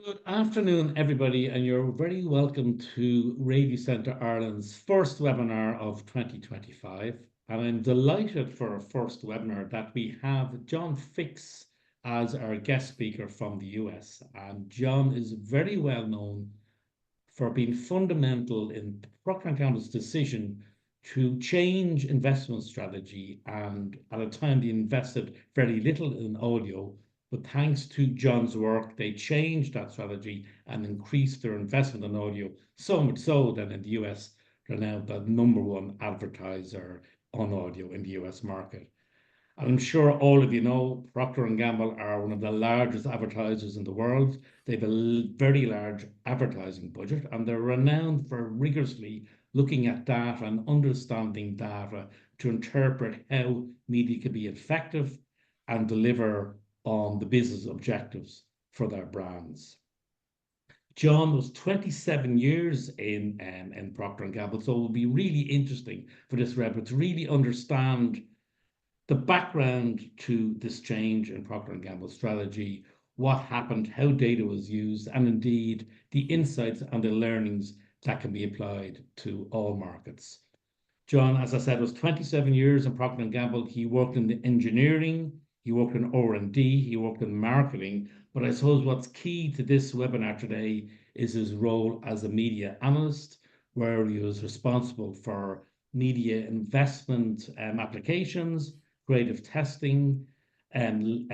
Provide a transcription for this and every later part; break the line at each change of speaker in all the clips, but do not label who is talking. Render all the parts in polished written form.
Good afternoon, everybody, and you're very welcome to Radio Centre Ireland's first webinar of 2025. And I'm delighted for our first webinar that we have John Fix as our guest speaker from the US. And John is very well known for being fundamental in Procter& Gamble's decision to change investment strategy. And at a time they invested very little in audio, but thanks to John's work, they changed that strategy and increased their investment in audio, so much so that in the US, they're now the number one advertiser on audio in the US market. I'm sure all of you know Procter& Gamble are one of the largest advertisers in the world. They have a very large advertising budget, and they're renowned for rigorously looking at data and understanding data to interpret how media can be effective and deliver on the business objectives for their brands. John was 27 years in Procter& Gamble, so it will be really interesting for this report to really understand the background to this change in Procter& Gamble's strategy, what happened, how data was used, and indeed the insights and the learnings that can be applied to all markets. John, as I said, was 27 years in Procter& Gamble. He worked in the engineering, he worked in R&D, he worked in marketing. But I suppose what's key to this webinar today is his role as a media analyst, where he was responsible for media investment applications, creative testing, and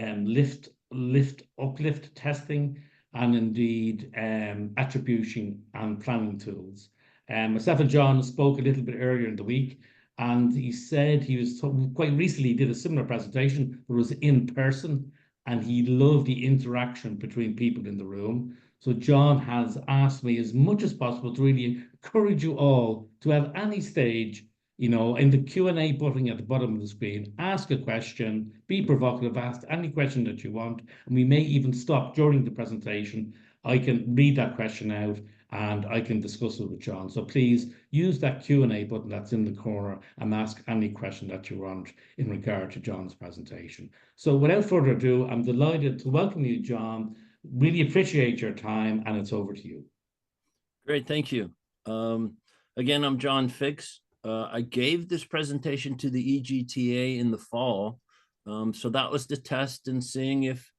uplift testing, and indeed attribution and planning tools. Myself and John spoke a little bit earlier in the week, and he said he was quite recently did a similar presentation, but it was in person, and he loved the interaction between people in the room. So John has asked me as much as possible to really encourage you all to at any stage, in the Q&A button at the bottom of the screen, ask a question, be provocative, ask any question that you want, and we may even stop during the presentation. I can read that question out and I can discuss it with John. So please use that Q&A button that's in the corner and ask any question that you want in regard to John's presentation. So without further ado, I'm delighted to welcome you, John. Really appreciate your time, and it's over to you.
Great, thank you. Again, I'm John Fix. I gave this presentation to the EGTA in the fall. So that was the test and seeing if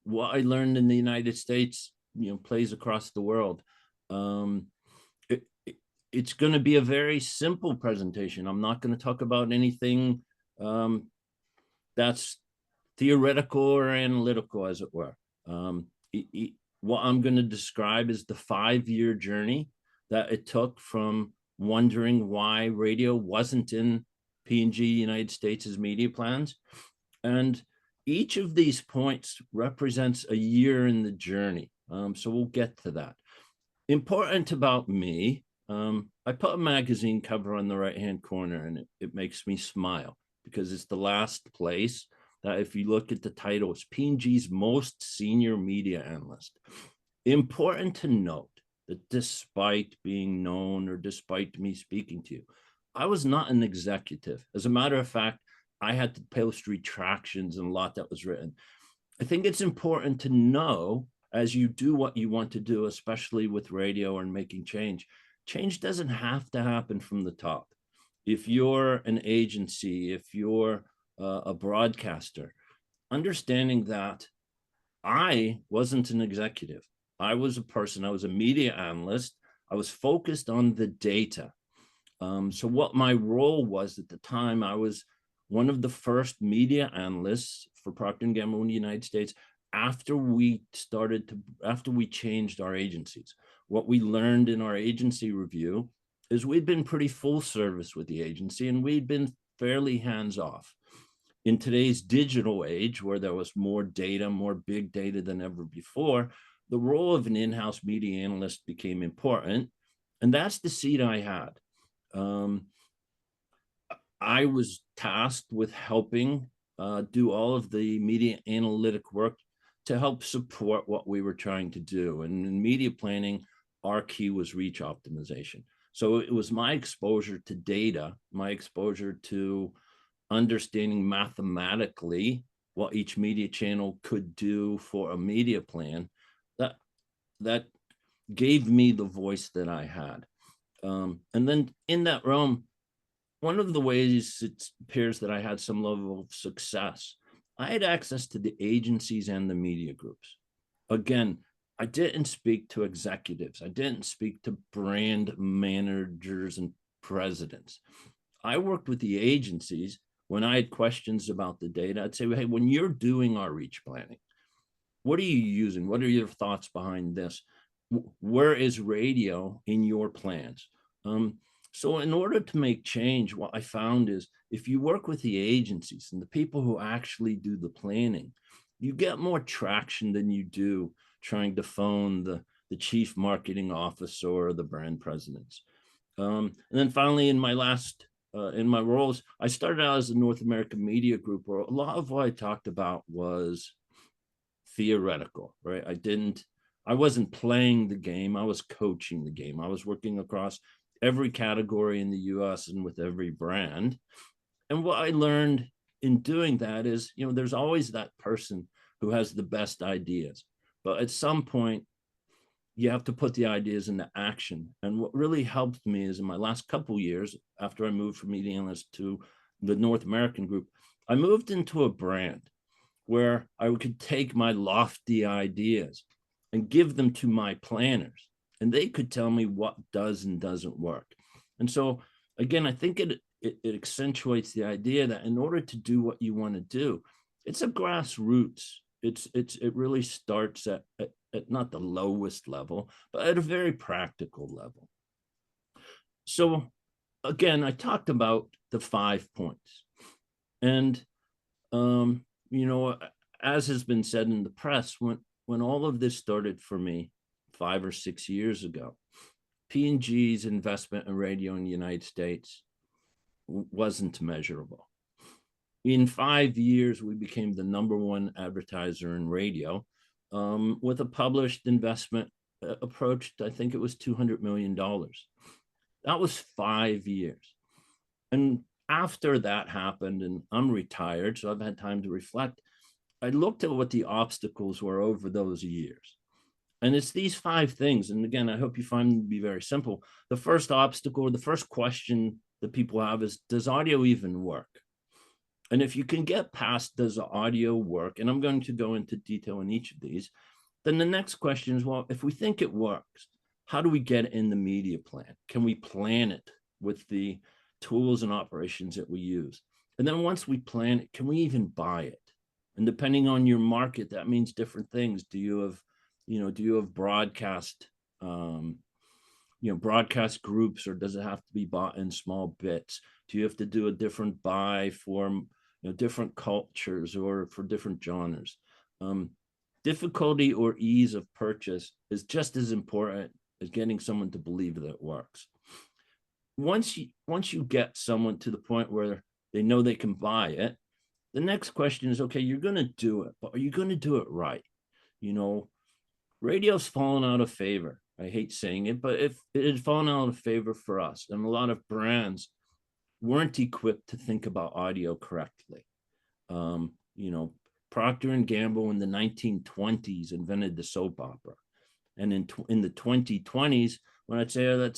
what I learned in the United States, plays across the world. It's going to be a very simple presentation. I'm not going to talk about anything that's theoretical or analytical, as it were. What I'm going to describe is the 5-year journey that it took from wondering why radio wasn't in P&G United States' media plans. And each of these points represents a year in the journey. So we'll get to that. Important about me, I put a magazine cover on the right-hand corner, and it makes me smile because it's the last place that, if you look at the title, it's P&G's most senior media analyst. Important to note that despite being known or despite me speaking to you, I was not an executive. As a matter of fact, I had to post retractions and a lot that was written. I think it's important to know, as you do what you want to do, especially with radio and making change doesn't have to happen from the top. If you're an agency, if you're a broadcaster, understanding that I wasn't an executive. I was a person, I was a media analyst. I was focused on the data. So what my role was at the time, I was one of the first media analysts for Procter & Gamble in the United States after we changed our agencies. What we learned in our agency review is we'd been pretty full service with the agency, and we'd been fairly hands-off. In today's digital age, where there was more data, more big data than ever before, the role of an in-house media analyst became important, and that's the seat I had. I was tasked with helping do all of the media analytic work to help support what we were trying to do. And in media planning, our key was reach optimization. So it was my exposure to data, my exposure to understanding mathematically what each media channel could do for a media plan, that that gave me the voice that I had. And then in that realm, one of the ways it appears that I had some level of success, I had access to the agencies and the media groups. Again, I didn't speak to executives. I didn't speak to brand managers and presidents. I worked with the agencies. When I had questions about the data, I'd say, hey, when you're doing our reach planning, what are you using? What are your thoughts behind this? Where is radio in your plans? So in order to make change, what I found is if you work with the agencies and the people who actually do the planning, you get more traction than you do trying to phone the chief marketing officer or the brand presidents. And then finally, in my roles, I started out as a North American media group where a lot of what I talked about was theoretical, right? I wasn't playing the game. I was coaching the game. I was working across every category in the US and with every brand. And what I learned in doing that is, there's always that person who has the best ideas. But at some point, you have to put the ideas into action. And what really helped me is in my last couple of years, after I moved from media analyst to the North American group, I moved into a brand where I could take my lofty ideas and give them to my planners, and they could tell me what does and doesn't work. And so, again, I think it accentuates the idea that in order to do what you want to do, it's a grassroots. It really starts at not the lowest level, but at a very practical level. So, again, I talked about the 5 points, and as has been said in the press, when all of this started for me 5 or 6 years ago, P&G's investment in radio in the United States wasn't measurable. In 5 years, we became the #1 advertiser in radio, with a published investment approached, I think it was $200 million. That was 5 years. And after that happened, and I'm retired, so I've had time to reflect, I looked at what the obstacles were over those years. And it's these 5 things. And again, I hope you find them to be very simple. The first obstacle, the first question that people have is, does audio even work? And if you can get past, does the audio work? And I'm going to go into detail in each of these. Then the next question is, well, if we think it works, how do we get it in the media plan? Can we plan it with the tools and operations that we use? And then once we plan it, can we even buy it? And depending on your market, that means different things. Do you have broadcast, broadcast groups, or does it have to be bought in small bits? Do you have to do a different buy for, different cultures or for different genres? Difficulty or ease of purchase is just as important as getting someone to believe that it works. Once you get someone to the point where they know they can buy it, the next question is, okay, you're going to do it, but are you going to do it right? Radio's fallen out of favor. I hate saying it, but if it had fallen out of favor for us, and a lot of brands weren't equipped to think about audio correctly. Procter & Gamble in the 1920s invented the soap opera. And in the 2020s, when I'd say, are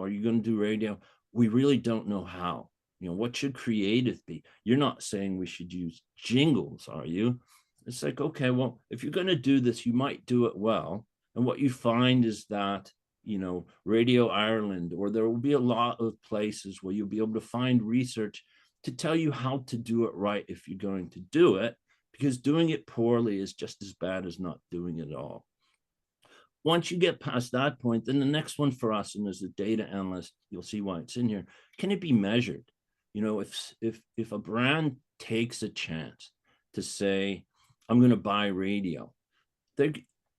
you going to do radio? We really don't know how. What should creative be? You're not saying we should use jingles, are you? It's like, okay, well, if you're going to do this, you might do it well. And what you find is that, Radio Ireland, or there will be a lot of places where you'll be able to find research to tell you how to do it right if you're going to do it, because doing it poorly is just as bad as not doing it at all. Once you get past that point, then the next one for us, and as a data analyst, you'll see why it's in here, can it be measured? If a brand takes a chance to say, I'm going to buy radio,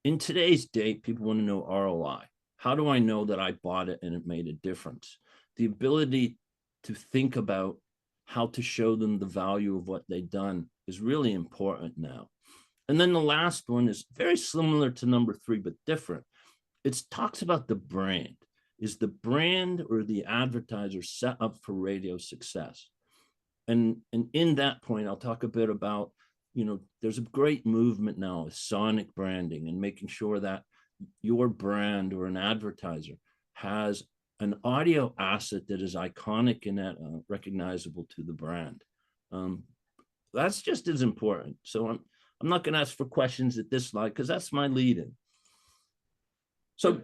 in today's date, people want to know ROI. How do I know that I bought it and it made a difference? The ability to think about how to show them the value of what they've done is really important now. And then the last one is very similar to number 3, but different. It talks about the brand. Is the brand or the advertiser set up for radio success? And in that point, I'll talk a bit about, there's a great movement now of sonic branding and making sure that your brand or an advertiser has an audio asset that is iconic and recognizable to the brand. That's just as important. So I'm not going to ask for questions at this slide because that's my lead-in. So,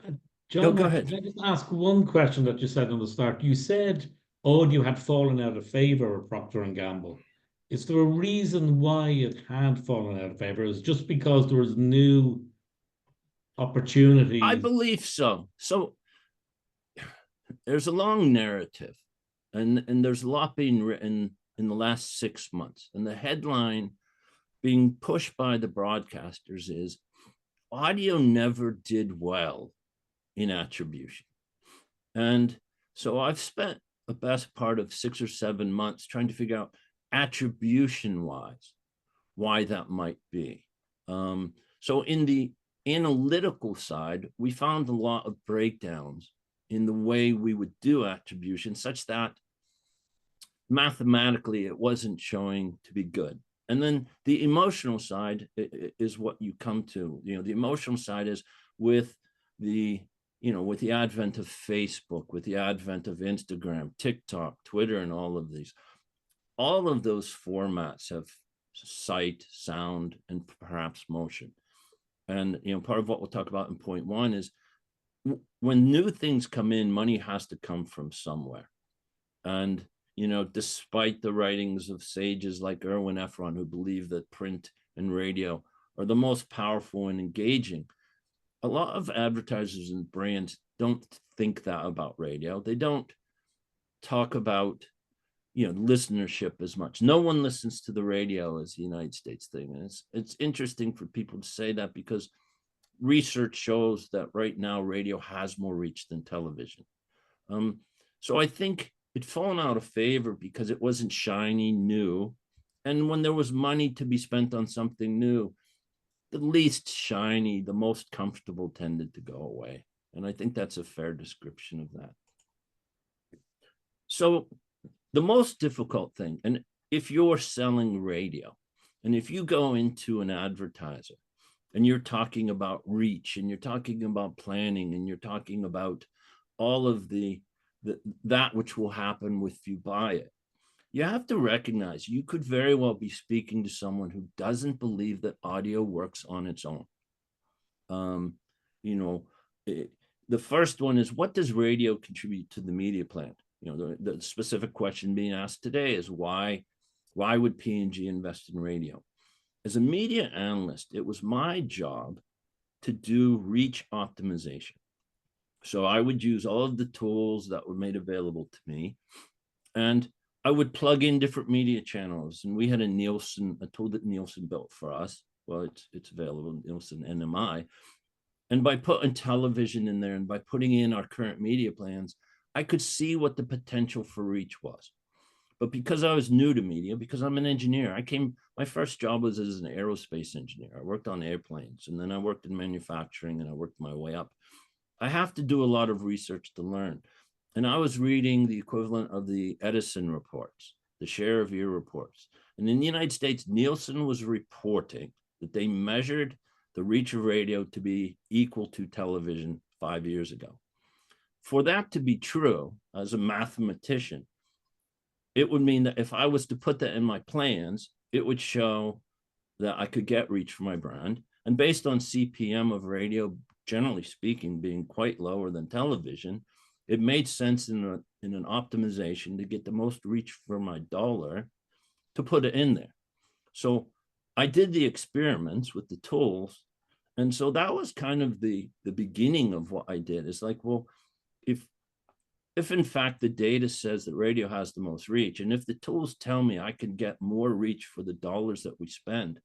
John,
go ahead.
Can I just ask one question that you said on the start? You said audio had fallen out of favor with Procter and Gamble. Is there a reason why it had fallen out of favor? Is it just because there was new opportunities?
I believe so. So there's a long narrative, and there's a lot being written in the last 6 months. And the headline being pushed by the broadcasters is audio never did well in attribution. And so I've spent the best part of 6 or 7 months trying to figure out attribution wise why that might be. So in the analytical side, we found a lot of breakdowns in the way we would do attribution, such that mathematically it wasn't showing to be good. And then the emotional side is what you come to. The emotional side is with the advent of Facebook, with the advent of Instagram, TikTok, Twitter, and all of those formats have sight, sound, and perhaps motion. And part of what we'll talk about in point one is when new things come in, money has to come from somewhere. And despite the writings of sages like Erwin Efron, who believe that print and radio are the most powerful and engaging, a lot of advertisers and brands don't think that about radio. They don't talk about listenership as much. No one listens to the radio as the United States thing. And it's interesting for people to say that, because research shows that right now radio has more reach than television. So I think it'd fallen out of favor because it wasn't shiny, new. And when there was money to be spent on something new, the least shiny, the most comfortable tended to go away. And I think that's a fair description of that. So the most difficult thing, and if you're selling radio, and if you go into an advertiser and you're talking about reach, and you're talking about planning, and you're talking about all of that which will happen if you buy it, you have to recognize you could very well be speaking to someone who doesn't believe that audio works on its own. The first one is, what does radio contribute to the media plan? The specific question being asked today is why would P&G invest in radio? As a media analyst, it was my job to do reach optimization. So I would use all of the tools that were made available to me, and I would plug in different media channels. And we had a tool that Nielsen built for us. Well, it's available, Nielsen NMI. And by putting television in there and by putting in our current media plans, I could see what the potential for reach was. But because I was new to media, because I'm an engineer, my first job was as an aerospace engineer. I worked on airplanes, and then I worked in manufacturing, and I worked my way up. I have to do a lot of research to learn. And I was reading the equivalent of the Edison reports, the share of ear reports. And in the United States, Nielsen was reporting that they measured the reach of radio to be equal to television 5 years ago. For that to be true, as a mathematician, it would mean that if I was to put that in my plans, it would show that I could get reach for my brand. And based on CPM of radio, generally speaking, being quite lower than television, it made sense in an optimization to get the most reach for my dollar to put it in there. So I did the experiments with the tools. And so that was kind of the beginning of what I did. It's like, well, if in fact the data says that radio has the most reach, and if the tools tell me I can get more reach for the dollars that we spend,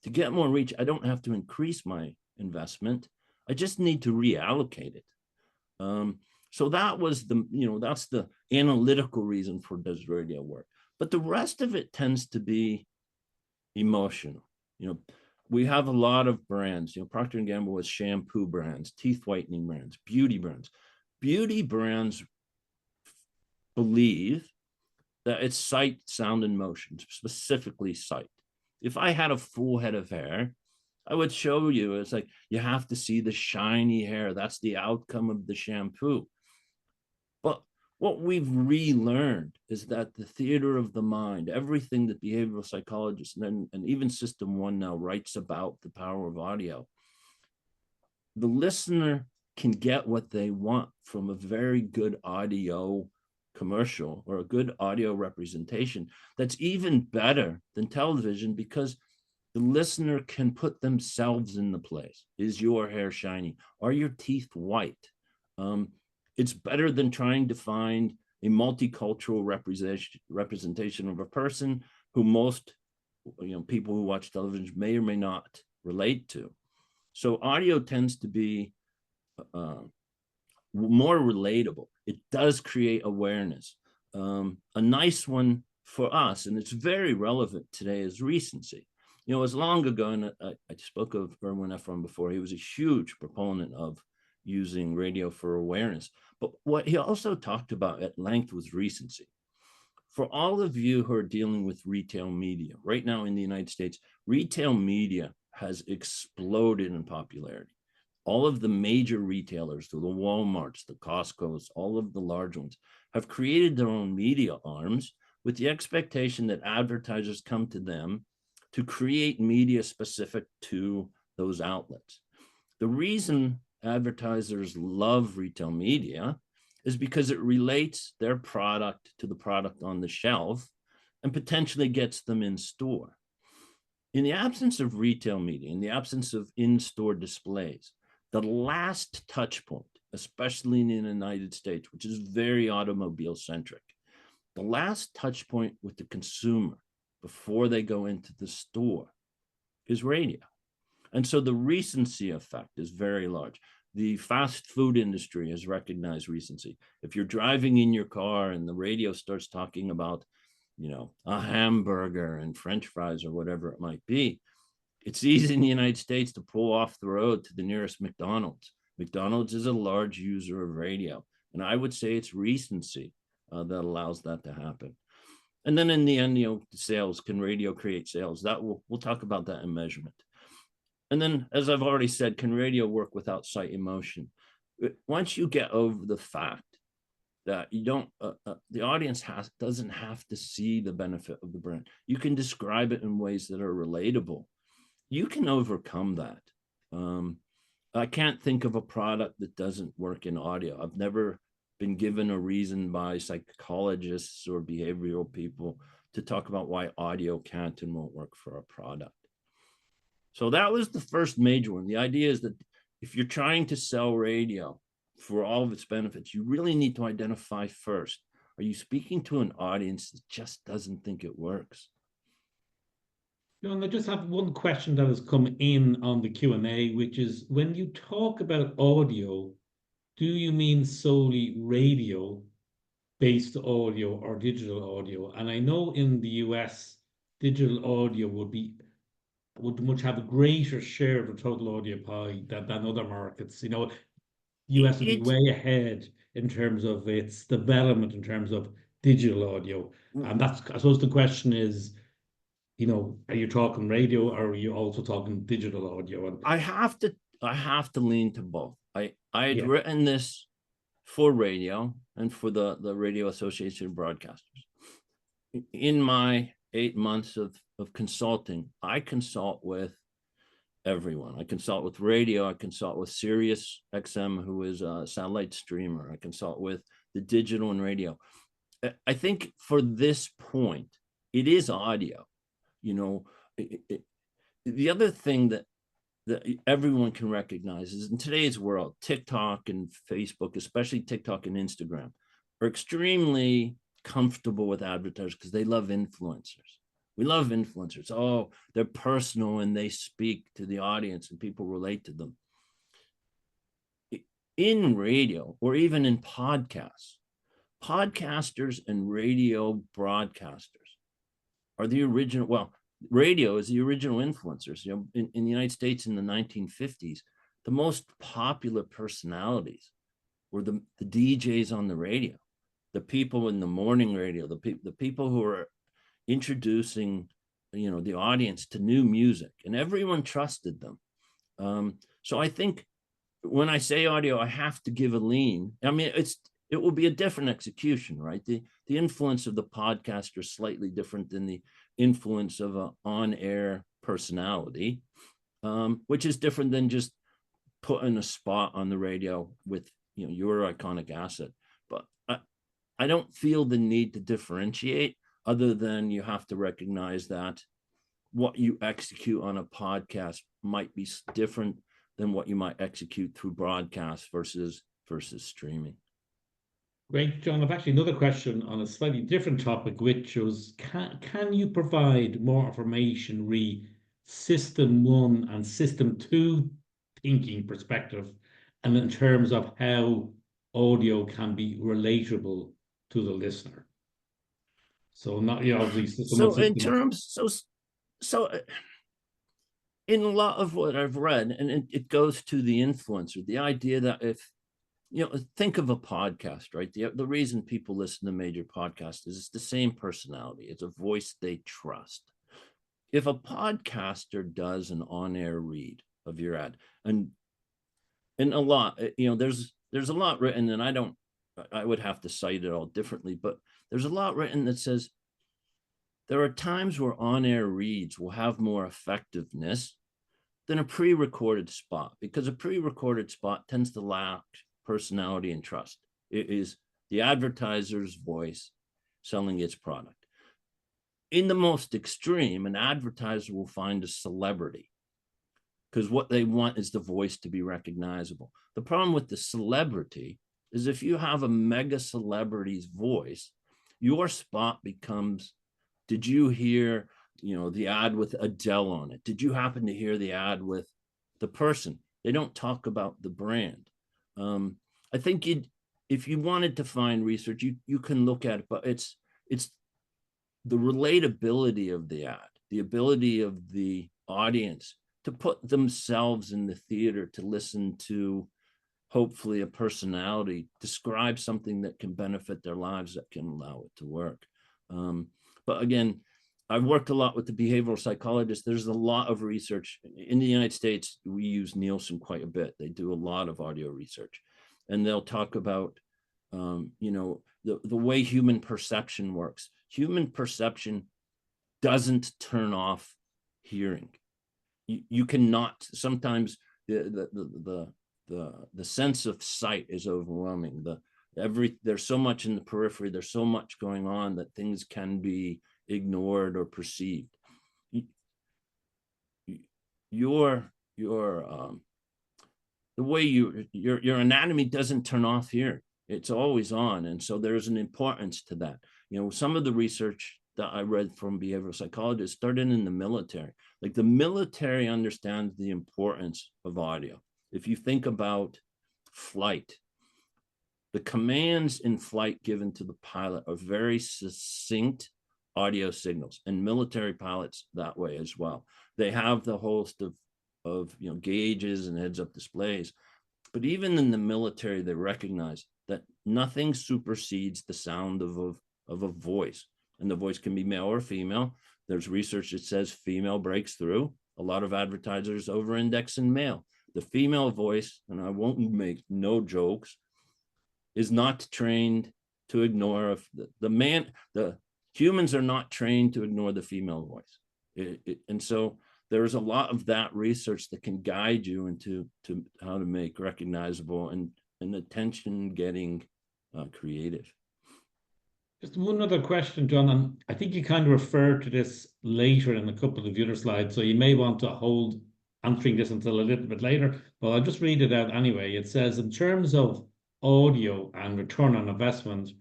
to get more reach, I don't have to increase my investment. I just need to reallocate it. So that was that's the analytical reason for does radio work. But the rest of it tends to be emotional. We have a lot of brands. Procter & Gamble was shampoo brands, teeth whitening brands, beauty brands. Beauty brands believe that it's sight, sound, and motion, specifically sight. If I had a full head of hair, I would show you, it's like, you have to see the shiny hair. That's the outcome of the shampoo. But what we've relearned is that the theater of the mind, everything that behavioral psychologists and even System 1 now writes about the power of audio, the listener can get what they want from a very good audio commercial or a good audio representation that's even better than television, because the listener can put themselves in the place. Is your hair shiny? Are your teeth white? It's better than trying to find a multicultural representation of a person who most people who watch television may or may not relate to. So audio tends to be more relatable. It does create awareness. A nice one for us, and it's very relevant today, is recency. It was long ago, and I spoke of Erwin Efron before. He was a huge proponent of using radio for awareness. But what he also talked about at length was recency. For all of you who are dealing with retail media, right now in the United States, retail media has exploded in popularity. All of the major retailers, the Walmarts, the Costcos, all of the large ones, have created their own media arms with the expectation that advertisers come to them to create media specific to those outlets. The reason advertisers love retail media is because it relates their product to the product on the shelf and potentially gets them in store. In the absence of retail media, in the absence of in-store displays, the last touch point, especially in the United States, which is very automobile centric, the last touch point with the consumer before they go into the store is radio. And so the recency effect is very large. The fast food industry has recognized recency. If you're driving in your car and the radio starts talking about, a hamburger and French fries or whatever it might be, it's easy in the United States to pull off the road to the nearest McDonald's. McDonald's is a large user of radio. And I would say it's recency that allows that to happen. And then in the end, sales, can radio create sales? That we'll talk about that in measurement. And then, as I've already said, can radio work without sight emotion? Once you get over the fact that you don't, the audience doesn't have to see the benefit of the brand. You can describe it in ways that are relatable. You can overcome that. I can't think of a product that doesn't work in audio. I've never been given a reason by psychologists or behavioral people to talk about why audio can't and won't work for a product. So that was the first major one. The idea is that if you're trying to sell radio for all of its benefits, you really need to identify first, are you speaking to an audience that just doesn't think it works?
And I just have one question that has come in on the Q&A, which is, when you talk about audio, do you mean solely radio-based audio or digital audio? And I know in the US, digital audio would much have a greater share of the total audio pie than other markets. US would be way ahead in terms of its development in terms of digital audio. And that's, I suppose the question is, are you talking radio or are you also talking digital audio? And
I have to lean to both. I'd written this for radio and for the Radio Association of Broadcasters. In my 8 months of consulting, I consult with everyone. I consult with radio. I consult with Sirius XM, who is a satellite streamer. I consult with the digital and radio. I think for this point, it is audio. The other thing that everyone can recognize is in today's world, TikTok and Facebook, especially TikTok and Instagram, are extremely comfortable with advertisers because they love influencers. We love influencers. Oh, they're personal and they speak to the audience and people relate to them. In radio or even in podcasts, podcasters and radio broadcasters are the original, radio is the original influencers. In the United States in the 1950s, the most popular personalities were the DJs on the radio, the people in the morning radio, the people who are introducing the audience to new music, and everyone trusted them. So I think when I say audio, I have to give a lean. I mean, it will be a different execution, right? The influence of the podcaster is slightly different than the influence of an on-air personality, which is different than just putting a spot on the radio with your iconic asset. But I don't feel the need to differentiate, other than you have to recognize that what you execute on a podcast might be different than what you might execute through broadcast versus streaming.
Great, John. I've actually another question on a slightly different topic, which was, can you provide more information system 1 and system 2 thinking perspective, and in terms of how audio can be relatable to the listener? So not obviously system 1, system.
In terms, so in a lot of what I've read, and it goes to the influencer, the idea that if think of a podcast, right? The reason people listen to major podcasts is it's the same personality. It's a voice they trust. If a podcaster does an on-air read of your ad, and a lot, there's a lot written, and I would have to cite it all differently, but there's a lot written that says there are times where on-air reads will have more effectiveness than a pre-recorded spot, because a pre-recorded spot tends to lack personality and trust. It is the advertiser's voice selling its product. In the most extreme, an advertiser will find a celebrity, because what they want is the voice to be recognizable. The problem with the celebrity is if you have a mega celebrity's voice, your spot becomes, did you hear the ad with Adele on it? Did you happen to hear the ad with the person? They don't talk about the brand. I think if you wanted to find research, you can look at it, but it's the relatability of the ad, the ability of the audience to put themselves in the theater to listen to, hopefully, a personality describe something that can benefit their lives, that can allow it to work. But again, I've worked a lot with the behavioral psychologists. There's a lot of research in the United States. We use Nielsen quite a bit. They do a lot of audio research, and they'll talk about, the way human perception works. Human perception doesn't turn off hearing. You cannot. Sometimes the sense of sight is overwhelming. There's so much in the periphery. There's so much going on that things can be ignored or perceived. Your the way your anatomy doesn't turn off here. It's always on, and so there's an importance to that. Some of the research that I read from behavioral psychologists started in the military. Like, the military understands the importance of audio. If you think about flight, the commands in flight given to the pilot are very succinct audio signals, and military pilots that way as well. They have the host of gauges and heads-up displays, but even in the military, they recognize that nothing supersedes the sound of a voice, and the voice can be male or female. There's research that says female breaks through. A lot of advertisers over-index in male. The female voice, and I won't make no jokes, is not trained to ignore the humans are not trained to ignore the female voice. And so there's a lot of that research that can guide you into how to make recognizable and attention getting creative.
Just one other question, John, and I think you kind of referred to this later in a couple of the other slides, so you may want to hold answering this until a little bit later, but I'll just read it out anyway. It says, in terms of audio and return on investment,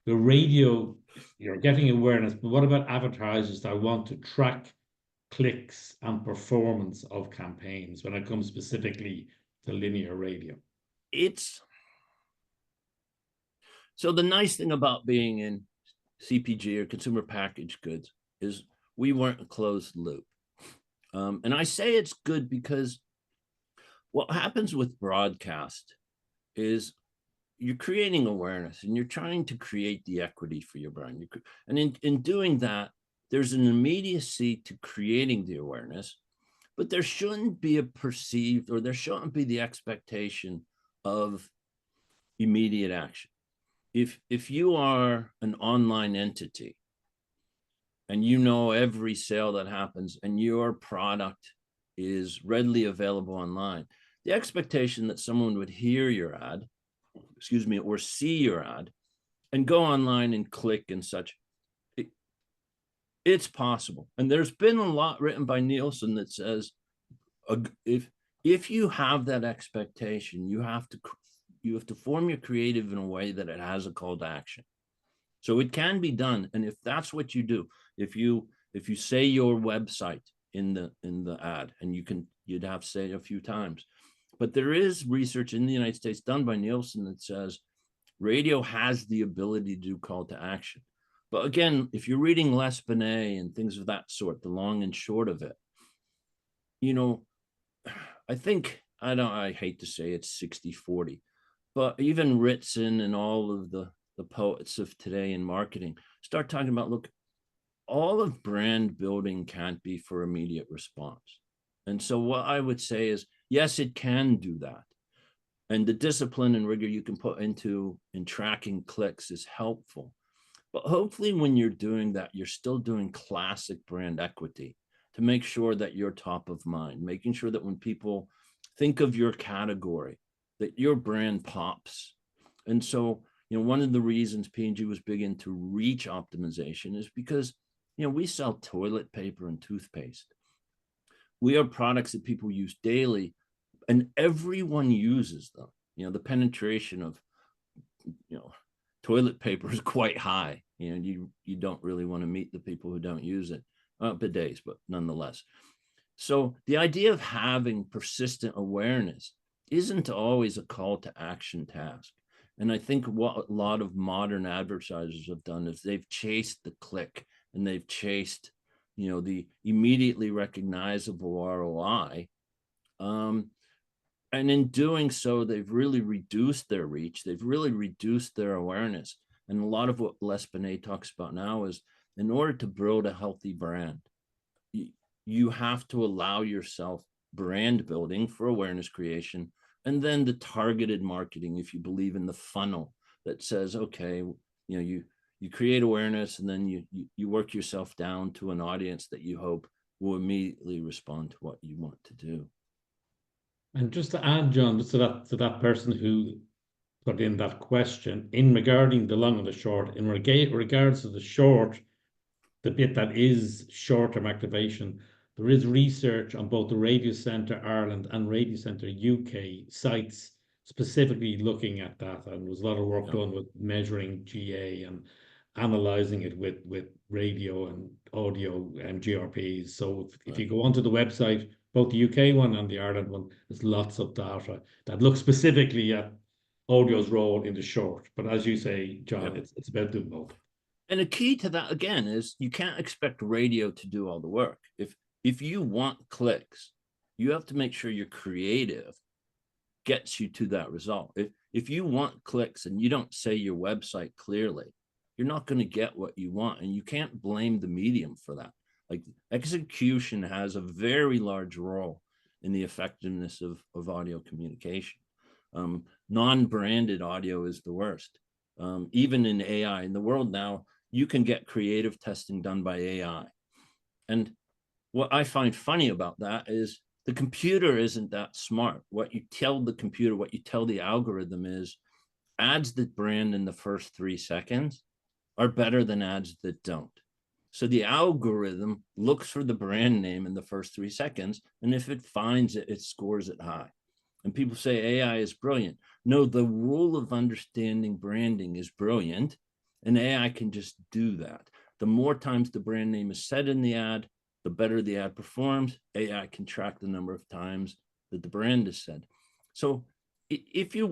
the radio, you're getting awareness, but what about advertisers that want to track clicks and performance of campaigns when it comes specifically to linear radio?
So the nice thing about being in CPG or consumer packaged goods is we weren't a closed loop. And I say it's good because what happens with broadcast is you're creating awareness and you're trying to create the equity for your brand. And in doing that, there's an immediacy to creating the awareness, but there shouldn't be a perceived, or there shouldn't be the expectation of immediate action. If you are an online entity and you know every sale that happens and your product is readily available online, the expectation that someone would hear your ad, excuse me, or see your ad and go online and click and such, it's possible. And there's been a lot written by Nielsen that says, if you have that expectation, you have to form your creative in a way that it has a call to action. So it can be done. And if that's what you do, if you say your website in the ad, and you'd have to say it a few times, but there is research in the United States done by Nielsen that says radio has the ability to do call to action. But again, if you're reading Les Binet and things of that sort, the long and short of it, I think, I hate to say it's 60-40, but even Ritson and all of the poets of today in marketing start talking about, look, all of brand building can't be for immediate response. And so what I would say is, yes, it can do that. And the discipline and rigor you can put into in tracking clicks is helpful. But hopefully when you're doing that, you're still doing classic brand equity to make sure that you're top of mind, making sure that when people think of your category, that your brand pops. And so, one of the reasons P&G was big into reach optimization is because, we sell toilet paper and toothpaste. We are products that people use daily and everyone uses them. The penetration of, toilet paper is quite high. You don't really want to meet the people who don't use it. Bidets, but nonetheless. So the idea of having persistent awareness isn't always a call to action task. And I think what a lot of modern advertisers have done is they've chased the click and they've chased, the immediately recognizable ROI. And in doing so, they've really reduced their reach. They've really reduced their awareness. And a lot of what Les Binet talks about now is, in order to build a healthy brand, you have to allow yourself brand building for awareness creation, and then the targeted marketing, if you believe in the funnel that says, okay, you create awareness and then you work yourself down to an audience that you hope will immediately respond to what you want to do.
And just to add, John, just to that person who put in that question, in regarding the long and the short, in regards to the short, the bit that is short-term activation, there is research on both the Radio Centre Ireland and Radio Centre UK sites specifically looking at that, and there was a lot of work done with measuring GA and analyzing it with radio and audio and GRPs. So if you go onto the website, both the UK one and the Ireland one, there's lots of data that looks specifically at audio's role in the short. But as you say, John, it's about doing both.
And a key to that, again, is you can't expect radio to do all the work. If you want clicks, you have to make sure your creative gets you to that result. If you want clicks and you don't say your website clearly, you're not going to get what you want. And you can't blame the medium for that. Like, execution has a very large role in the effectiveness of audio communication. Non-branded audio is the worst. Even in AI, in the world now, you can get creative testing done by AI. And what I find funny about that is the computer isn't that smart. What you tell the computer, what you tell the algorithm is ads that brand in the first 3 seconds are better than ads that don't. So the algorithm looks for the brand name in the first 3 seconds. And if it finds it, it scores it high. And people say AI is brilliant. No, the rule of understanding branding is brilliant, and AI can just do that. The more times the brand name is said in the ad, the better the ad performs. AI can track the number of times that the brand is said. So if you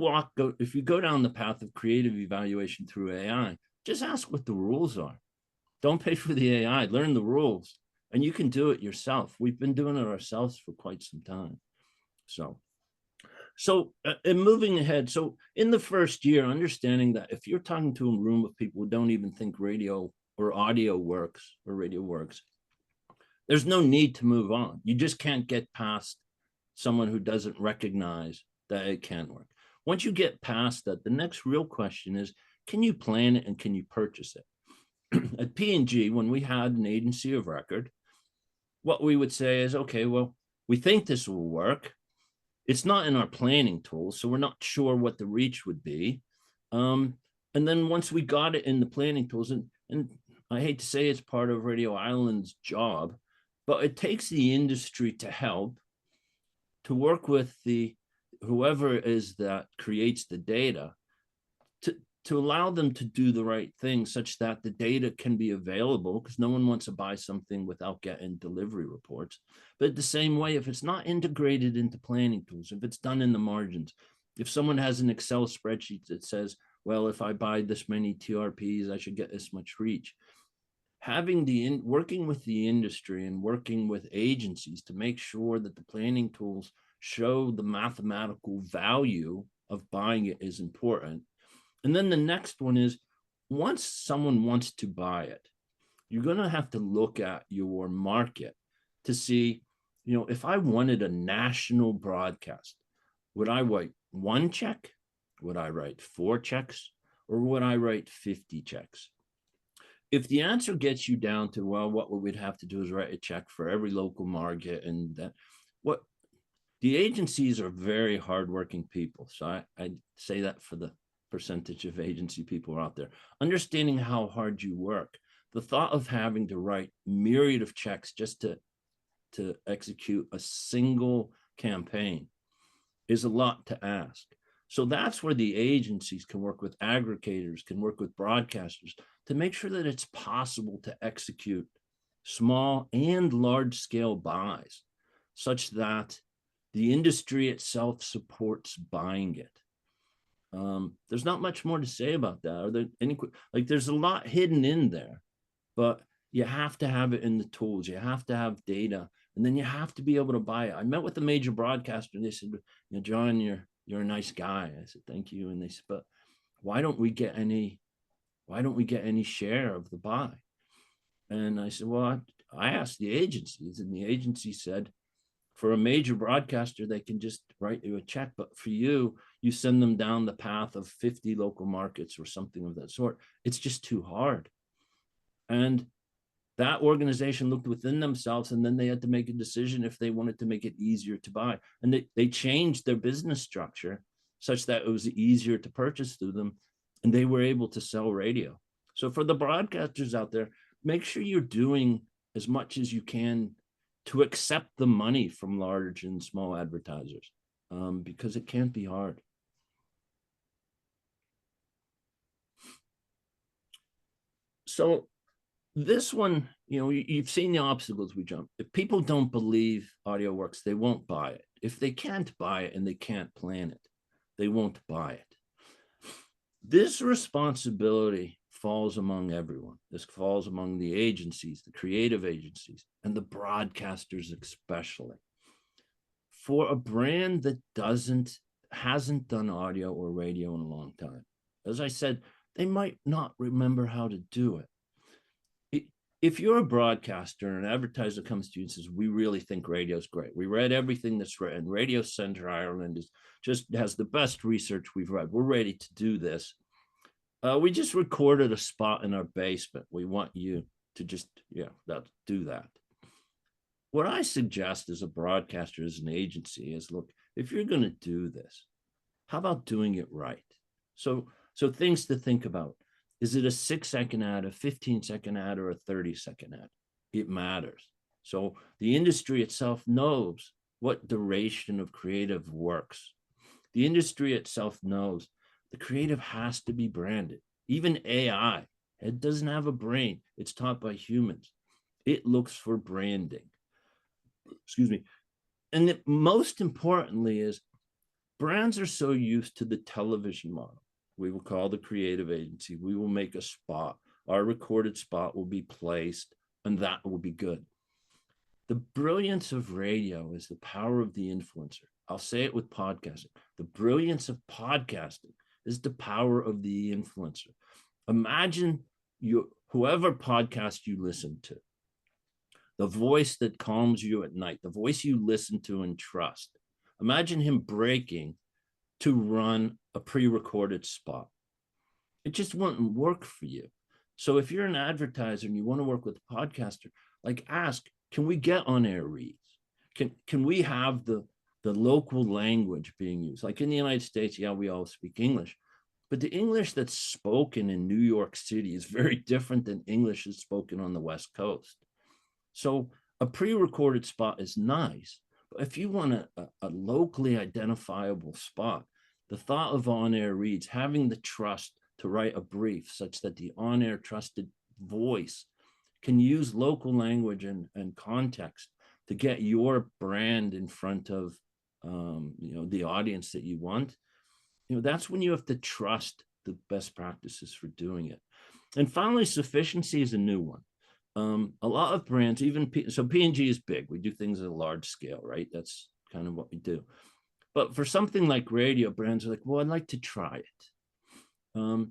go down the path of creative evaluation through AI, just ask what the rules are. Don't pay for the AI, learn the rules, and you can do it yourself. We've been doing it ourselves for quite some time. So and moving ahead, so in the first year, understanding that if you're talking to a room of people who don't even think radio or audio works or radio works, there's no need to move on. You just can't get past someone who doesn't recognize that it can work. Once you get past that, the next real question is, can you plan it and can you purchase it? At P&G, when we had an agency of record, what we would say is, okay, well, we think this will work. It's not in our planning tools, so we're not sure what the reach would be. And then once we got it in the planning tools, and I hate to say it's part of Radio Island's job, but it takes the industry to help, to work with whoever it is that creates the data, to allow them to do the right thing such that the data can be available, because no one wants to buy something without getting delivery reports. But the same way, if it's not integrated into planning tools, if it's done in the margins, if someone has an Excel spreadsheet that says, well, if I buy this many TRPs, I should get this much reach. Working with the industry and working with agencies to make sure that the planning tools show the mathematical value of buying it is important. And then the next one is, once someone wants to buy it, you're going to have to look at your market to see, if I wanted a national broadcast, would I write 1 check? Would I write 4 checks? Or would I write 50 checks? If the answer gets you down to, well, what we'd have to do is write a check for every local market, and that, what the agencies are very hardworking people. So I say that for the percentage of agency people out there, understanding how hard you work. The thought of having to write myriad of checks just to execute a single campaign is a lot to ask. So that's where the agencies can work with aggregators, can work with broadcasters to make sure that it's possible to execute small and large scale buys such that the industry itself supports buying it. There's not much more to say about that. Are there any, there's a lot hidden in there, but you have to have it in the tools. You have to have data, and then you have to be able to buy it. I met with a major broadcaster, and they said, John, you're a nice guy. I said, thank you. And they said, but why don't we get any share of the buy? And I said, well, I asked the agencies, and the agency said, for a major broadcaster, they can just write you a check. But for you, you send them down the path of 50 local markets or something of that sort. It's just too hard. And that organization looked within themselves, and then they had to make a decision if they wanted to make it easier to buy. And they changed their business structure such that it was easier to purchase through them, and they were able to sell radio. So for the broadcasters out there, make sure you're doing as much as you can to accept the money from large and small advertisers, because it can't be hard. So this one, you've seen the obstacles we jump. If people don't believe audio works, they won't buy it. If they can't buy it and they can't plan it, they won't buy it. This responsibility falls among everyone. This falls among the agencies, the creative agencies, and the broadcasters especially. For a brand that hasn't done audio or radio in a long time, as I said, they might not remember how to do it. If you're a broadcaster and an advertiser comes to you and says, we really think radio's great. We read everything that's written. Radio Centre Ireland has the best research we've read. We're ready to do this. We just recorded a spot in our basement. We want you to just, do that. What I suggest as a broadcaster, as an agency, is, look, if you're going to do this, how about doing it right? So things to think about. Is it a 6-second ad, a 15-second ad, or a 30-second ad? It matters. So the industry itself knows what duration of creative works. The industry itself knows the creative has to be branded. Even AI, it doesn't have a brain. It's taught by humans. It looks for branding. Excuse me. And most importantly is, brands are so used to the television model. We will call the creative agency. We will make a spot. Our recorded spot will be placed, and that will be good. The brilliance of radio is the power of the influencer. I'll say it with podcasting. The brilliance of podcasting is the power of the influencer. Imagine whoever podcast you listen to, the voice that calms you at night, the voice you listen to and trust, imagine him breaking to run a pre-recorded spot. It just wouldn't work for you. So if you're an advertiser and you want to work with a podcaster, like ask, can we get on-air reads? Can we have the local language being used? Like in the United States, yeah, we all speak English, but the English that's spoken in New York City is very different than English is spoken on the West Coast. So a pre-recorded spot is nice, but if you want a locally identifiable spot, the thought of on-air reads, having the trust to write a brief such that the on-air trusted voice can use local language and context to get your brand in front of the audience that you want, that's when you have to trust the best practices for doing it. And finally, sufficiency is a new one. A lot of brands, even P&G is big. We do things at a large scale, right? That's kind of what we do. But for something like radio, brands are like, well, I'd like to try it. And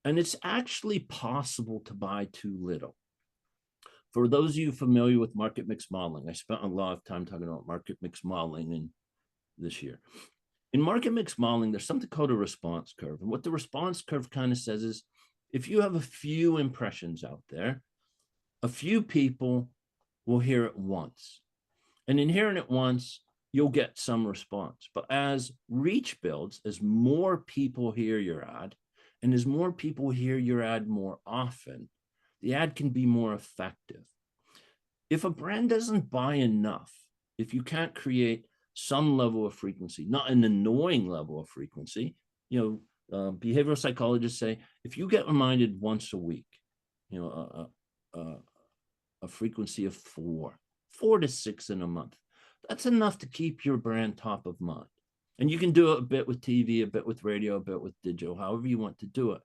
it's actually possible to buy too little. For those of you familiar with market mix modeling, I spent a lot of time talking about market mix modeling this year. In market mix modeling, there's something called a response curve. And what the response curve kind of says is, if you have a few impressions out there, a few people will hear it once. And in hearing it once, you'll get some response. But as reach builds, as more people hear your ad, and as more people hear your ad more often, the ad can be more effective. If a brand doesn't buy enough, if you can't create some level of frequency, not an annoying level of frequency, behavioral psychologists say, if you get reminded once a week, a frequency of 4 to 6 in a month, that's enough to keep your brand top of mind. And you can do it a bit with TV, a bit with radio, a bit with digital, however you want to do it.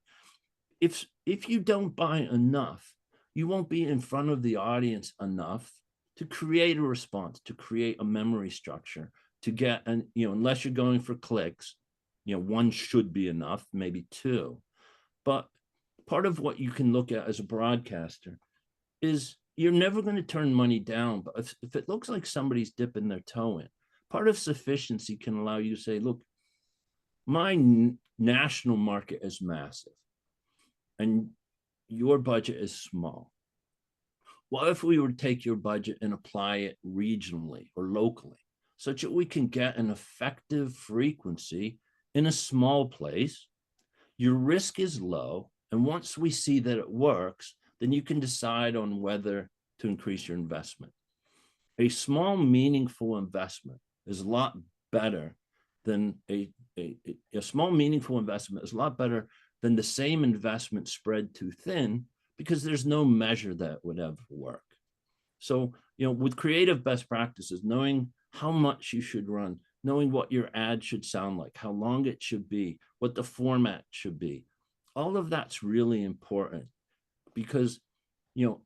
If you don't buy enough, you won't be in front of the audience enough to create a response, to create a memory structure, to get, and unless you're going for clicks, one should be enough, maybe 2. But part of what you can look at as a broadcaster is you're never going to turn money down. But if it looks like somebody's dipping their toe in, part of sufficiency can allow you to say, look, my national market is massive and your budget is small. What if we were to take your budget and apply it regionally or locally, such that we can get an effective frequency in a small place? Your risk is low. And once we see that it works, then you can decide on whether to increase your investment. A small, meaningful investment is a lot better than a small, meaningful investment is a lot better than the same investment spread too thin, because there's no measure that would ever work. So, with creative best practices, knowing how much you should run, knowing what your ad should sound like, how long it should be, what the format should be, all of that's really important. Because,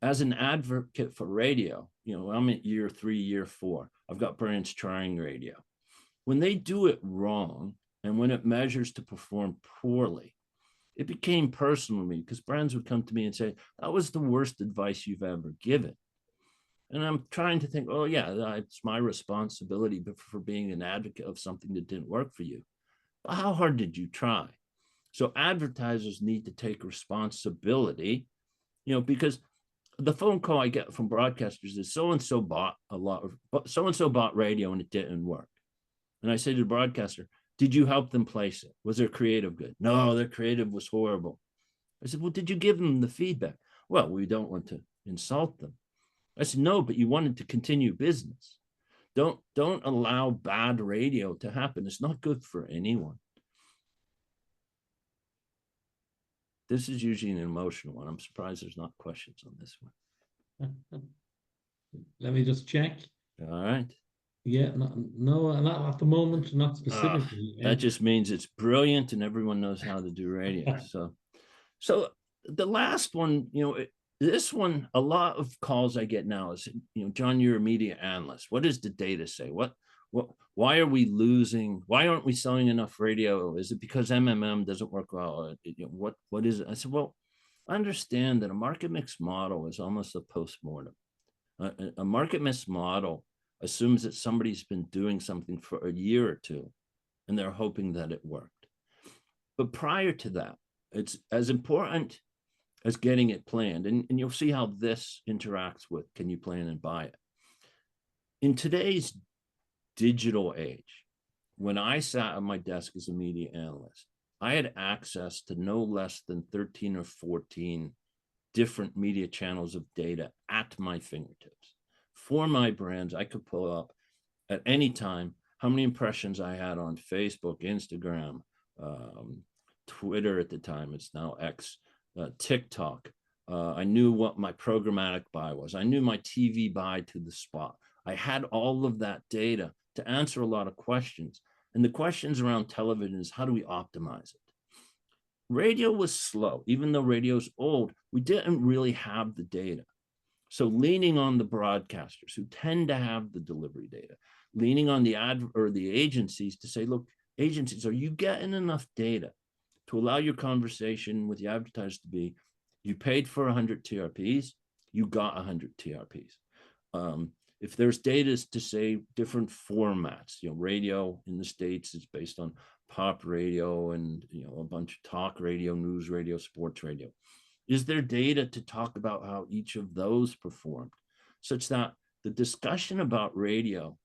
as an advocate for radio, I'm at year 3, year 4. I've got brands trying radio. When they do it wrong, and when it measures to perform poorly, it became personal to me, because brands would come to me and say, that was the worst advice you've ever given. And I'm trying to think, oh yeah, it's my responsibility for being an advocate of something that didn't work for you. But how hard did you try? So advertisers need to take responsibility, because the phone call I get from broadcasters is so-and-so bought radio and it didn't work. And I say to the broadcaster, did you help them place it? Was their creative good? No, their creative was horrible. I said, well, did you give them the feedback? Well, we don't want to insult them. I said, no, but you wanted to continue business. Don't allow bad radio to happen. It's not good for anyone. This is usually an emotional one. I'm surprised there's not questions on this one.
Let me just check.
All right.
Yeah, no, not at the moment, not specifically.
That just means it's brilliant and everyone knows how to do radio. So the last one, this one, a lot of calls I get now is, John, you're a media analyst. What does the data say? Why are we losing? Why aren't we selling enough radio? Is it because MMM doesn't work well? What is it? I said, well, understand that a market mix model is almost a postmortem. A market mix model assumes that somebody's been doing something for a year or two, and they're hoping that it worked. But prior to that, it's as important as getting it planned. And you'll see how this interacts with can you plan and buy it. In today's digital age, when I sat at my desk as a media analyst, I had access to no less than 13 or 14 different media channels of data at my fingertips. For my brands, I could pull up at any time how many impressions I had on Facebook, Instagram, Twitter at the time, it's now X, TikTok. I knew what my programmatic buy was. I knew my TV buy to the spot. I had all of that data to answer a lot of questions. And the questions around television is how do we optimize it? Radio was slow. Even though radio's old, we didn't really have the data. So leaning on the broadcasters who tend to have the delivery data, leaning on the agencies to say, look, agencies, are you getting enough data to allow your conversation with the advertisers to be, you paid for 100 TRPs, you got 100 TRPs. If there's data to say different formats, radio in the States is based on pop radio and, a bunch of talk radio, news radio, sports radio. Is there data to talk about how each of those performed such that the discussion about radio,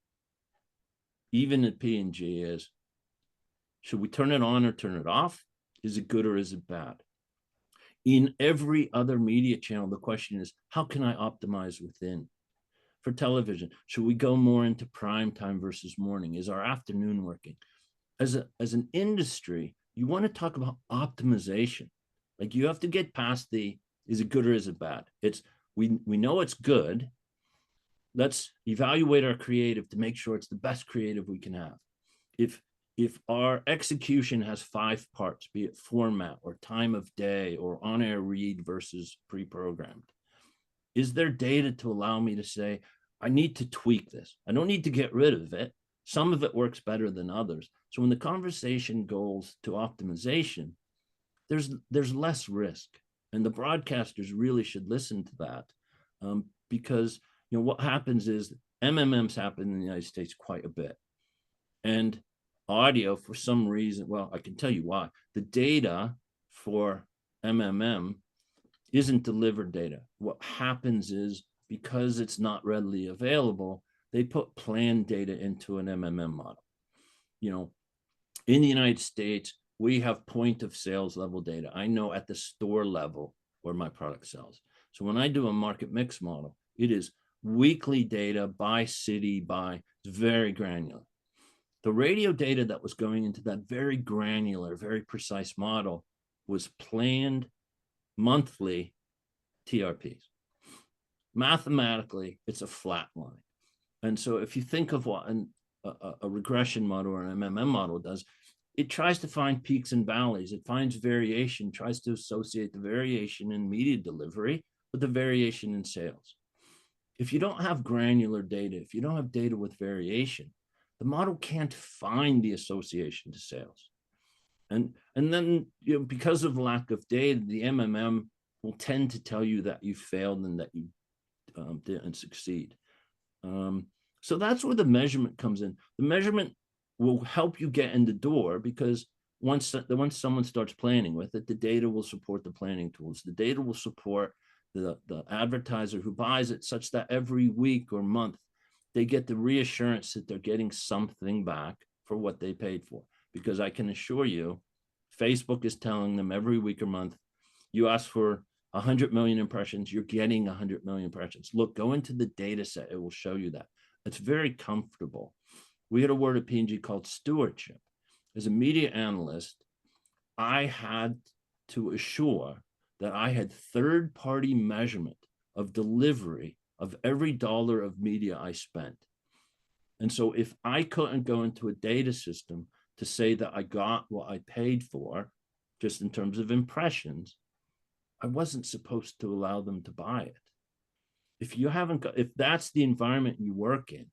even at P&G, is, should we turn it on or turn it off? Is it good or is it bad? In every other media channel, the question is, how can I optimize within? For television, should we go more into prime time versus morning? Is our afternoon working? As an industry, you want to talk about optimization. Like you have to get past the, is it good or is it bad? It's, we know it's good. Let's evaluate our creative to make sure it's the best creative we can have. If our execution has 5 parts, be it format or time of day or on-air read versus pre-programmed, is there data to allow me to say, I need to tweak this. I don't need to get rid of it. Some of it works better than others. So when the conversation goes to optimization, there's less risk. And the broadcasters really should listen to that because what happens is MMMs happen in the United States quite a bit. And audio, for some reason, well, I can tell you why. The data for MMM isn't delivered data. What happens is because it's not readily available, they put planned data into an MMM model. In the United States, we have point of sales level data. I know at the store level where my product sells. So when I do a market mix model, it is weekly data by city, it's very granular. The radio data that was going into that very granular, very precise model was planned monthly TRPs. Mathematically, it's a flat line. And so if you think of what a regression model or an MMM model does, it tries to find peaks and valleys. It finds variation, tries to associate the variation in media delivery with the variation in sales. If you don't have granular data, if you don't have data with variation, the model can't find the association to sales. And then because of lack of data, the MMM will tend to tell you that you failed and that you didn't succeed. So that's where the measurement comes in. The measurement will help you get in the door because once someone starts planning with it, the data will support the planning tools. The data will support the advertiser who buys it such that every week or month, they get the reassurance that they're getting something back for what they paid for. Because I can assure you, Facebook is telling them every week or month, you ask for 100 million impressions, you're getting 100 million impressions. Look, go into the data set, it will show you that. It's very comfortable. We had a word at P&G called stewardship. As a media analyst, I had to assure that I had third-party measurement of delivery of every dollar of media I spent. And so if I couldn't go into a data system to say that I got what I paid for, just in terms of impressions, I wasn't supposed to allow them to buy it. If that's the environment you work in,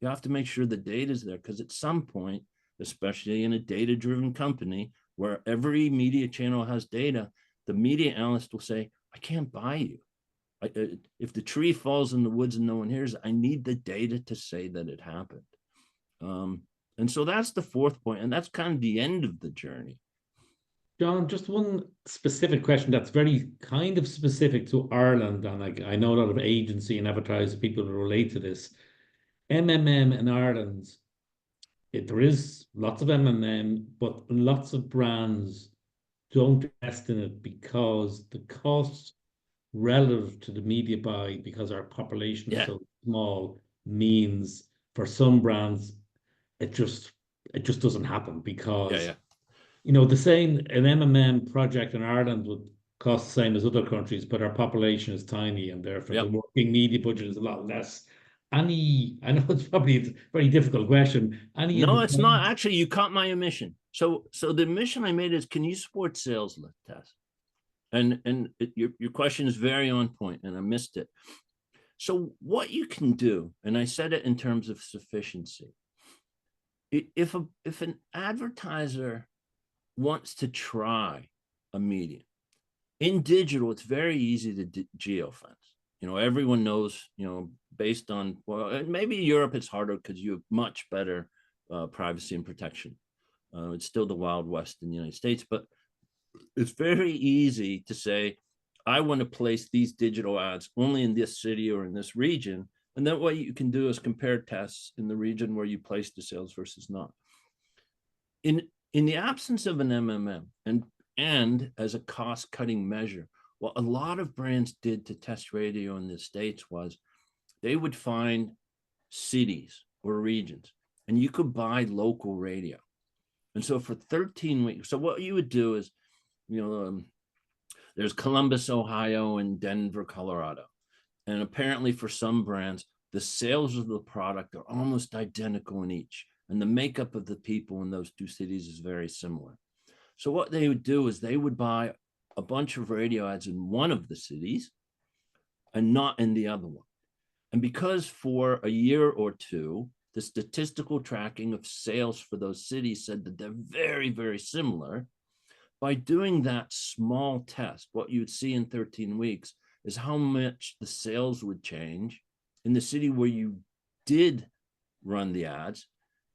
you have to make sure the data is there, because at some point, especially in a data-driven company where every media channel has data, the media analyst will say, I can't buy you. If the tree falls in the woods and no one hears it, I need the data to say that it happened. And so that's the fourth point, and that's kind of the end of the journey.
John, just one specific question that's very kind of specific to Ireland, and I know a lot of agency and advertising people will relate to this. MMM in Ireland, there is lots of MMM, but lots of brands don't invest in it because the cost relative to the media buy, because our population is
Yeah,
so small, means for some brands it just doesn't happen
yeah,
because
yeah,
the same an MMM project in Ireland would cost the same as other countries, but our population is tiny and therefore the
yep.
working media budget is a lot less. I know it's probably a very difficult question. Any
No, it's not.
independent
Actually, you caught my omission. So the mission I made is, can you support sales lift tests? And your question is very on point, and I missed it. So what you can do, and I said it in terms of sufficiency. If an advertiser wants to try a medium in digital, it's very easy to geofence. Everyone knows, based on, well, maybe Europe it's harder because you have much better privacy and protection. It's still the Wild West in the United States, but it's very easy to say, I want to place these digital ads only in this city or in this region. And then what you can do is compare tests in the region where you place the sales versus not. In the absence of an MMM and as a cost-cutting measure, what a lot of brands did to test radio in the States was they would find cities or regions, and you could buy local radio. And so for 13 weeks, so what you would do is, there's Columbus, Ohio, and Denver, Colorado. And apparently for some brands, the sales of the product are almost identical in each. And the makeup of the people in those two cities is very similar. So what they would do is they would buy a bunch of radio ads in one of the cities and not in the other one. And because for a year or two, the statistical tracking of sales for those cities said that they're very, very similar, by doing that small test, what you'd see in 13 weeks is how much the sales would change in the city where you did run the ads,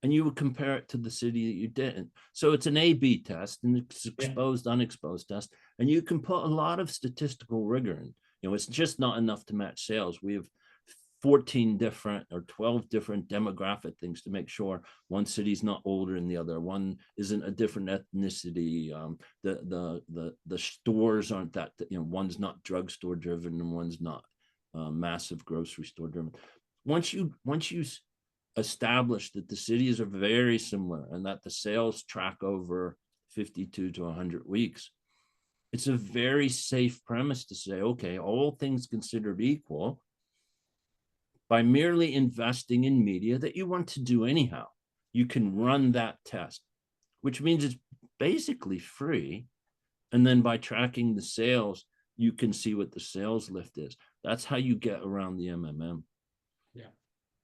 and you would compare it to the city that you didn't. So it's an A/B test, and it's exposed, unexposed test, and you can put a lot of statistical rigor in. It's just not enough to match sales. We have 14 different or 12 different demographic things to make sure one city's not older than the other, one isn't a different ethnicity, the stores aren't that, one's not drugstore driven and one's not massive grocery store driven. Once you establish that the cities are very similar and that the sales track over 52 to 100 weeks, it's a very safe premise to say, okay, all things considered equal, by merely investing in media that you want to do anyhow, you can run that test, which means it's basically free. And then by tracking the sales, you can see what the sales lift is. That's how you get around the MMM.
Yeah,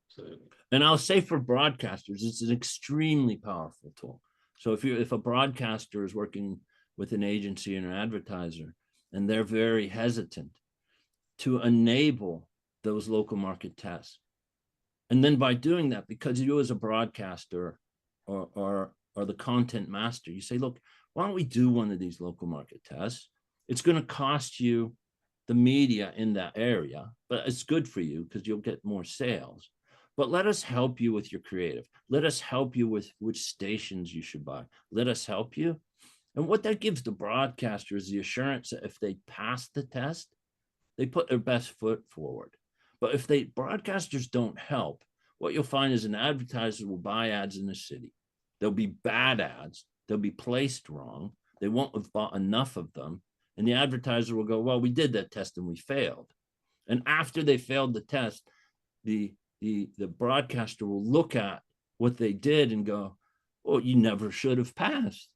absolutely.
And I'll say for broadcasters, it's an extremely powerful tool. So if a broadcaster is working with an agency and an advertiser, and they're very hesitant to enable those local market tests. And then by doing that, because you as a broadcaster or the content master, you say, look, why don't we do one of these local market tests? It's going to cost you the media in that area, but it's good for you because you'll get more sales. But let us help you with your creative. Let us help you with which stations you should buy. Let us help you. And what that gives the broadcaster is the assurance that if they pass the test, they put their best foot forward. But if broadcasters don't help, what you'll find is an advertiser will buy ads in the city. They'll be bad ads. They'll be placed wrong. They won't have bought enough of them. And the advertiser will go, well, we did that test and we failed. And after they failed the test, the broadcaster will look at what they did and go, well, you never should have passed.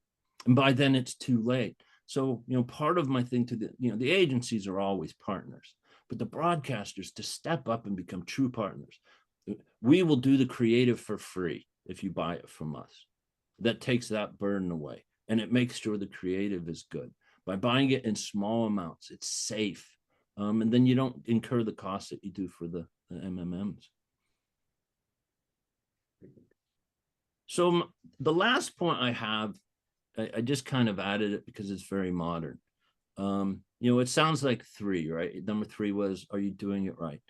And by then it's too late. So, part of my thing to the agencies are always partners, but the broadcasters to step up and become true partners. We will do the creative for free if you buy it from us. That takes that burden away and it makes sure the creative is good. by buying it in small amounts. It's safe. And then you don't incur the costs that you do for the MMMs. So the last point I have, I just kind of added it because it's very modern. It sounds like 3, right? Number 3 was, are you doing it right?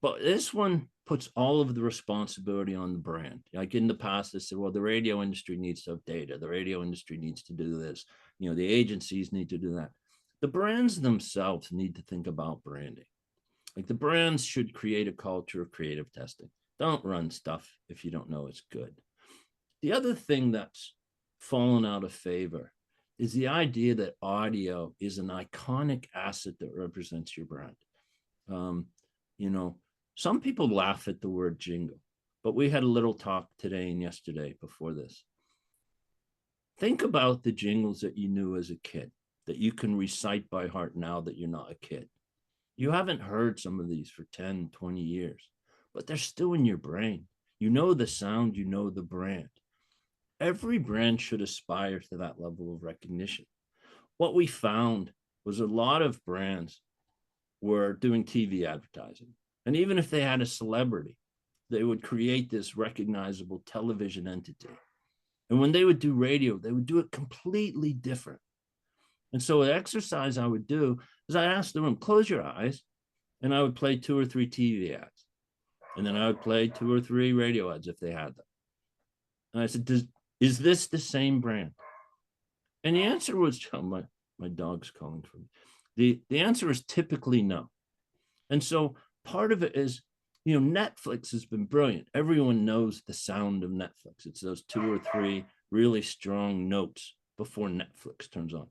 But this one puts all of the responsibility on the brand. Like in the past, they said, well, the radio industry needs to have data. The radio industry needs to do this. The agencies need to do that. The brands themselves need to think about branding. Like the brands should create a culture of creative testing. Don't run stuff if you don't know it's good. The other thing that's fallen out of favor is the idea that audio is an iconic asset that represents your brand. Some people laugh at the word jingle, but we had a little talk today and yesterday before this. Think about the jingles that you knew as a kid that you can recite by heart now that you're not a kid. You haven't heard some of these for 10, 20 years, but they're still in your brain. You know the sound, you know the brand. Every brand should aspire to that level of recognition. What we found was a lot of brands were doing TV advertising. And even if they had a celebrity, they would create this recognizable television entity. And when they would do radio, they would do it completely different. And so an exercise I would do is I asked the room, close your eyes, and I would play 2 or 3 TV ads. And then I would play 2 or 3 radio ads if they had them. And I said, is this the same brand? And the answer was, oh, my dog's calling for me. The answer is typically no. And so part of it is, Netflix has been brilliant. Everyone knows the sound of Netflix. It's those 2 or 3 really strong notes before Netflix turns on.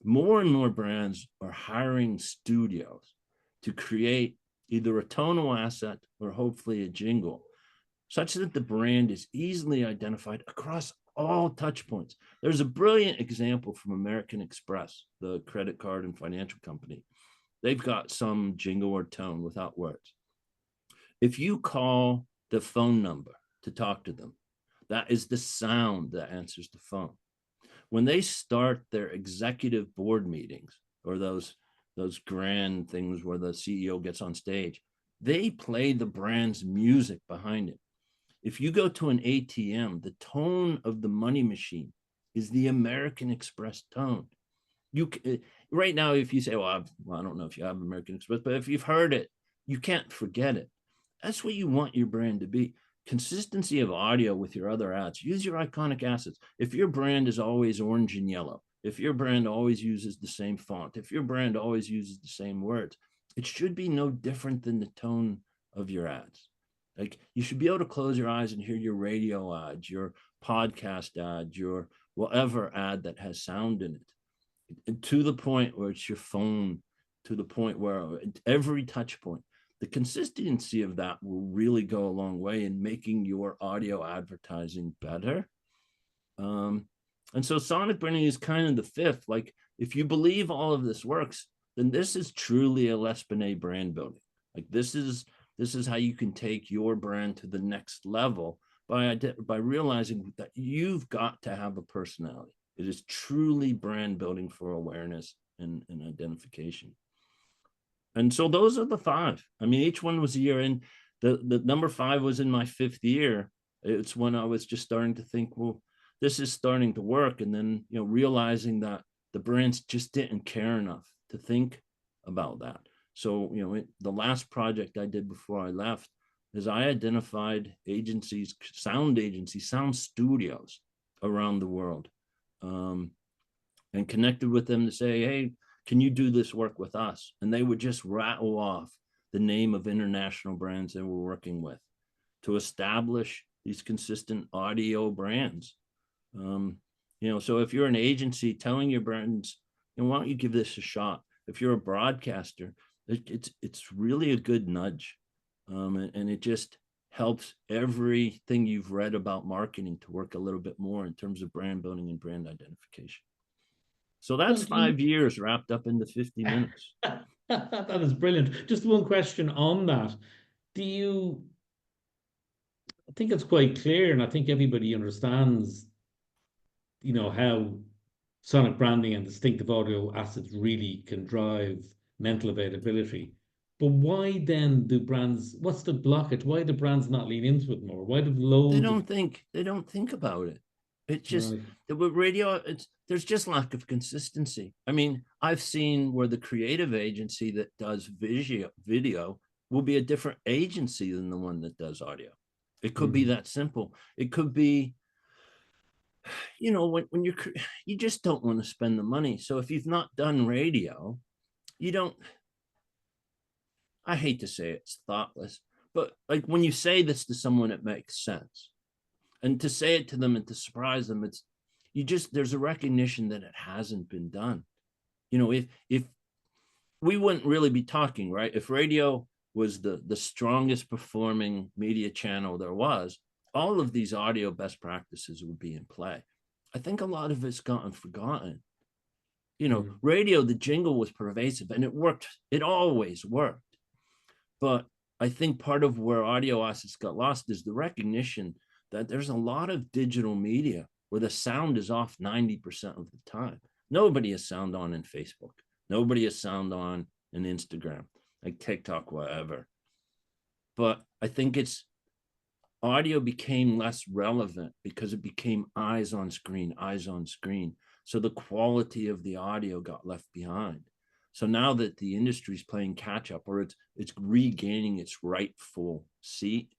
More and more brands are hiring studios to create either a tonal asset or hopefully a jingle, such that the brand is easily identified across all touch points. There's a brilliant example from American Express, the credit card and financial company. They've got some jingle or tone without words. If you call the phone number to talk to them, that is the sound that answers the phone. When they start their executive board meetings or those grand things where the CEO gets on stage, they play the brand's music behind it. If you go to an ATM, the tone of the money machine is the American Express tone. Right now, if you say, well, I don't know if you have American Express, but if you've heard it, you can't forget it. That's what you want your brand to be. Consistency of audio with your other ads. Use your iconic assets. If your brand is always orange and yellow, if your brand always uses the same font, if your brand always uses the same words, it should be no different than the tone of your ads. Like you should be able to close your eyes and hear your radio ad, your podcast ad, your whatever ad that has sound in it, and to the point where it's your phone, to the point where every touch point. The consistency of that will really go a long way in making your audio advertising better. And so sonic branding is kind of the 5th. Like if you believe all of this works, then this is truly a L'Espionnet brand building. Like this is how you can take your brand to the next level by realizing that you've got to have a personality. It is truly brand building for awareness and identification. And so those are the 5. I mean, each one was a year in. The number 5 was in my 5th year. It's when I was just starting to think, well, this is starting to work. And then, realizing that the brands just didn't care enough to think about that. So, the last project I did before I left is I identified sound studios around the world, and connected with them to say, hey, can you do this work with us? And they would just rattle off the name of international brands they were working with to establish these consistent audio brands. So if you're an agency telling your brands, why don't you give this a shot? If you're a broadcaster, it's really a good nudge. And it just helps everything you've read about marketing to work a little bit more in terms of brand building and brand identification. So that's 5 years wrapped up into 50 minutes.
That is brilliant. Just one question on that. I think it's quite clear, and I think everybody understands, how sonic branding and distinctive audio assets really can drive mental availability. But why then do brands, what's the blockage? Why do brands not lean into it more? Why do loads of...
They don't think about it. It's just
Right.
with radio, there's just lack of consistency. I mean, I've seen where the creative agency that does video will be a different agency than the one that does audio. It could be that simple. It could be, you know, when you just don't want to spend the money. So if you've not done radio, you don't, I hate to say it, it's thoughtless, but like when you say this to someone, it makes sense. And to say it to them and to surprise them, it's, you just, there's a recognition that it hasn't been done. You know, if we wouldn't really be talking, right? If radio was the strongest performing media channel there was, all of these audio best practices would be in play. I think a lot of it's gotten forgotten. You know, radio, the jingle was pervasive and it worked. It always worked. But I think part of where audio assets got lost is the recognition that there's a lot of digital media where the sound is off 90% of the time. Nobody has sound on in Facebook. Nobody has sound on in Instagram, like TikTok, whatever. But I think it's, audio became less relevant because it became eyes on screen. So the quality of the audio got left behind. So now that the industry is playing catch up, or it's regaining its rightful seat,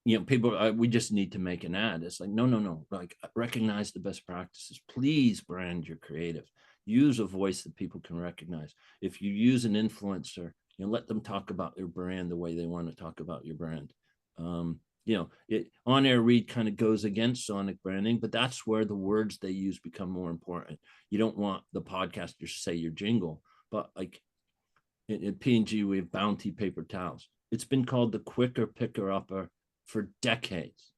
you know, people, we just need to make an ad. It's like, no, like recognize the best practices. Please brand your creative. Use a voice that people can recognize. If you use an influencer, you know, let them talk about your brand the way they want to talk about your brand. You know, on-air read kind of goes against sonic branding, but that's where the words they use become more important. You don't want the podcasters to say your jingle, but like in P&G, we have Bounty paper towels. It's been called the quicker picker-upper for decades.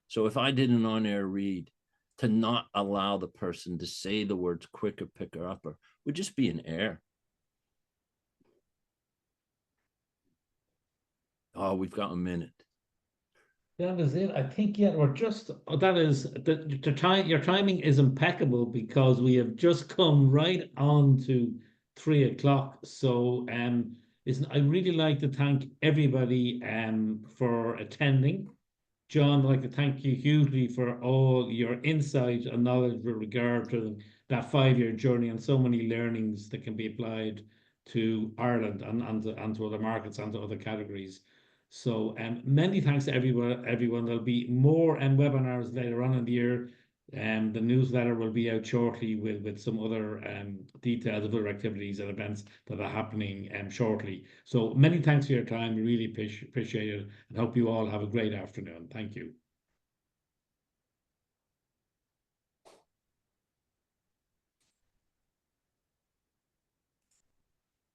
So if I did an on-air read, to not allow the person to say the words quicker picker-upper would just be an error. Oh, we've got a minute.
That is it. I think, yeah, we're just, that is, the time, your timing is impeccable because we have just come right on to 3 o'clock. So, I really like to thank everybody for attending. John, I'd like to thank you hugely for all your insight and knowledge with regard to that 5-year journey and so many learnings that can be applied to Ireland and to other markets and to other categories. So many thanks to everyone. There'll be more webinars later on in the year. The newsletter will be out shortly with some other details of other activities and events that are happening shortly. So many thanks for your time. We really appreciate it and hope you all have a great afternoon. Thank you.